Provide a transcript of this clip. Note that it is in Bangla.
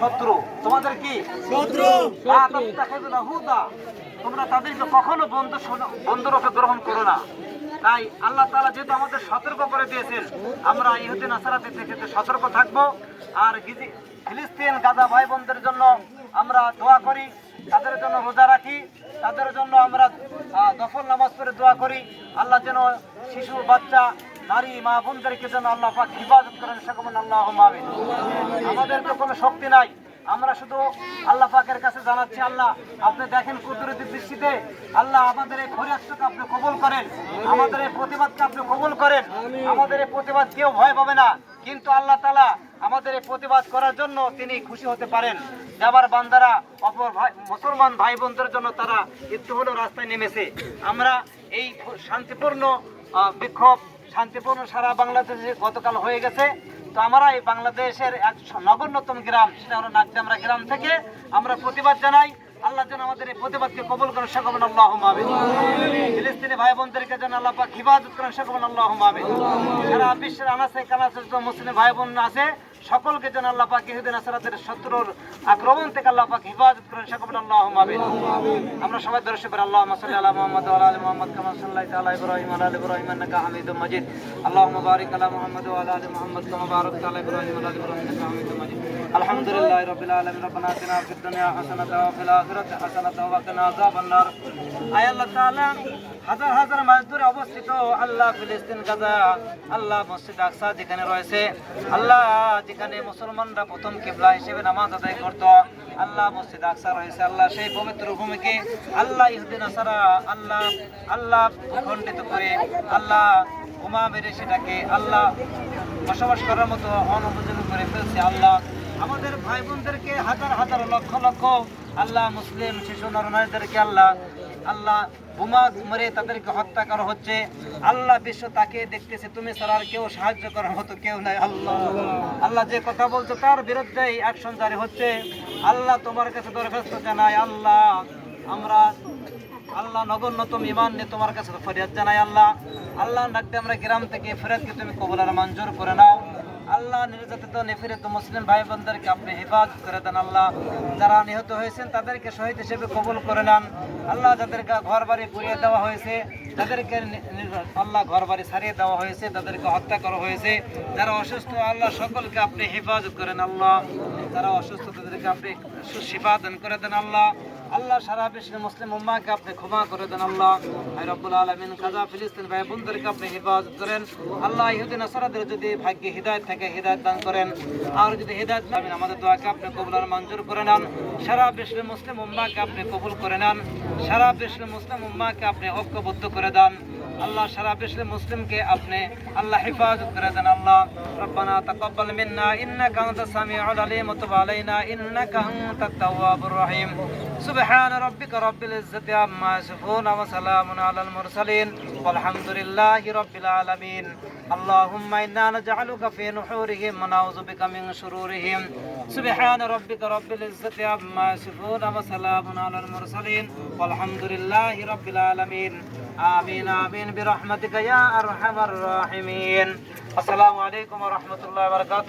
শত্রু তোমাদের কি শত্রু তোমরা তাদেরকে কখনো বন্ধুরূপে গ্রহণ করো না। তাই আল্লাহ তাআলা যেহেতু আমাদের সতর্ক করে দিয়েছেন, আমরা ইহুদি নাসারাদের থেকে সতর্ক থাকবো। আর ফিলিস্তিন গাজা ভাই বোনদের জন্য আমরা দোয়া করি, তাদের জন্য রোজা রাখি, তাদের জন্য আমরা নফল নামাজ পড়ে দোয়া করি। আল্লাহ যেন শিশু বাচ্চা নারী মা বোনদেরকে যেন আল্লাহ পাক হিফাজত করেন, সকল আল্লাহুম্মা আমিন। আমাদের তো কোনো শক্তি নাই, আমরা শুধু আল্লাহ পাকের কাছে জানাচ্ছি, আল্লাহ আপনি দেখেন কুদরতি দৃষ্টিতে, আল্লাহ আমাদের এই ফরিয়াদকে আপনি কবুল করেন, আমাদের এই প্রতিবাদকে আপনি কবুল করেন। আমাদের এই প্রতিবাদ কেউ ভয় পাবে না, কিন্তু আল্লাহ তাআলা আমাদের এই প্রতিবাদ করার জন্য তিনি খুশি হতে পারেন। যাবার বান্দারা অপর মুসলমান ভাই বোনদের জন্য তারা একটু হলো রাস্তায় নেমেছে। আমরা এই শান্তিপূর্ণ বিক্ষোভ শান্তিপূর্ণ সারা বাংলাদেশে গতকাল হয়ে গেছে। তো আমরা এই বাংলাদেশের এক নগণ্যতম গ্রাম, সেটা হলো নাগদামরা গ্রাম থেকে আমরা প্রতিবাদ জানাই। আল্লাহ যেন আমাদের এই প্রতিবাদকে কবুল করেন, সকল আল্লাহুম্মা আমিন। ফিলিস্তিনি ভাই বোনদেরকে যেন আল্লাহ পাক হিফাজত করেন, সকল আল্লাহুম্মা আমিন। সারা বিশ্বের আনাচে কানাচে যত মুসলিম ভাই বোন আছে সকলকে যেন আল্লাহ পাক ইহুদি নাসারাদের শত্রুর আক্রমণ থেকে আল্লাহ পাক হিফাজত করেন, সকল আল্লাহুম্মা আমিন। আমরা সবাই দরুদ শরীফ আল্লাহুম্মা সাল্লি আলা মুহাম্মদ ওয়া আলা আলি মুহাম্মদ কামা সাল্লাইতা আলা ইব্রাহিম ওয়া আলা আলি ইব্রাহিম ইন্নাকা হামিদুম মাজিদ। আল্লাহুম্মা বারিক আলা মুহাম্মদ ওয়া আলা আলি মুহাম্মদ কামা বারাকতা আলা ইব্রাহিম ওয়া আলা আলি ইব্রাহিম ইন্নাকা হামিদুম মাজিদ। আলহামদুলিল্লাহি রাব্বিল আলামিন। রব্বানা আতিনা ফিদ দুনিয়া হাসানাতাও ওয়া ফিল আখিরাতি হাসানাতাও ওয়া কিনা আযাবান নার। আয় আল্লাহ তাআলা, হাজার হাজার মাইল দূরে অবস্থিত আল্লাহ ফিলিস্তিন গাজা, আল্লাহ মসজিদ আকসা যেখানে রয়েছে, আল্লাহ যেখানে মুসলমানরা প্রথম কিবলা হিসেবে নামাজ আদায় করত, আল্লাহ মসজিদ আকসা রয়েছে, আল্লাহ সেই পবিত্র ভূমিকে আল্লাহ ইহুদি নাসারা আল্লাহ ভূখণ্ডিত করে আল্লাহ বোমা মেরে সেটাকে আল্লাহ বসবাস করার মতো অনুপযোগী করে ফেলছে। আল্লাহ আমাদের ভাই বোনদেরকে হাজার হাজার লক্ষ লক্ষ আল্লাহ মুসলিম শিশু নরনারীদেরকে আল্লাহ বোমা মেরে তাদেরকে হত্যা করা হচ্ছে। আল্লাহ বিশ্ব তাকে দেখতেছে, তুমি ছাড়া আর কেউ সাহায্য করার মতো কেউ নাই। আল্লাহ যে কথা বলছে তার বিরুদ্ধে অ্যাকশন জারি হচ্ছে। আল্লাহ তোমার কাছে দরখাস্ত জানাই, আমরা নগণ্যতম ঈমান নিয়ে তোমার কাছে ফরিয়াদ জানাই। আল্লাহ নাগদামরা গ্রাম থেকে ফরিয়াদকে তুমি কবুল আর মঞ্জুর করে নাও। আল্লাহ নির্যাতিত নিপীড়িত মুসলিম ভাই বোনদেরকে আপনি হেফাজত করে দেন। আল্লাহ যারা নিহত হয়েছেন তাদেরকে শহীদ হিসেবে কবুল করে নেন। আল্লাহ যাদেরকে ঘর বাড়ি পুড়িয়ে দেওয়া হয়েছে, যাদেরকে আল্লাহ ঘর বাড়ি ছাড়িয়ে দেওয়া হয়েছে, তাদেরকে হত্যা করা হয়েছে, যারা অসুস্থ আল্লাহ সকলকে আপনি হেফাজত করেন। আল্লাহ যারা অসুস্থ তাদেরকে আপনি সুশিফা দান করে দেন। আল্লাহ সারা বিশ্বের মুসলিম উম্মাহকে আপনি ক্ষমা করে দেন। আল্লাহ রব্বুল আলামিন গাজা ফিলিস্তিন ভাই বোনদেরকে আপনি হেফাজত করেন। আল্লাহ ইহুদি নাসারাদের যদি ভাগ্যে হিদায়াত থাকে হিদায়াত দান করেন, আর যদি হিদায়াত না পান আমাদের দোয়াকে আপনি কবুল আর মঞ্জুর করে নেন। সারা বিশ্বের মুসলিম উম্মাহকে আপনি কবুল করে নেন, সারা বিশ্বের মুসলিম উম্মাহকে আপনি ঐক্যবদ্ধ করে দেন। আল্লাহ সারা বিশ্বের মুসলিমকে আপনি আল্লাহ হেফাজত করে দেন। আল্লাহ রব্বানা তাকাব্বাল মিন্না ইন্নাকা আনতাস সামিউল আলিম ওয়া তুব আলাইনা ইন্নাকা আনতাত তাওয়াবুর রহিম। সুবহান রাব্বিকা রাব্বিল ইজ্জাতি আম্মা ইয়াসিফুন ওয়া সালামুন আলাল মুরসালিন ওয়ালহামদুলিল্লাহি রাব্বিল আলামিন। আল্লাহুম্মা ইন্না নাজআলুকা ফি নুহুরিহিম ওয়া নাউযু বিকা মিন শুরুরিহিম। সুবহান রাব্বিকা রাব্বিল ইজ্জাতি আম্মা ইয়াসিফুন ওয়া সালামুন আলাল মুরসালিন ওয়ালহামদুলিল্লাহি রাব্বিল আলামিন। আমিন আমিন বিরহমাতিকা ইয়া আরহামার রাহিমিন। আসসালামু আলাইকুম ওয়া রাহমাতুল্লাহি ওয়া বারাকাতুহু।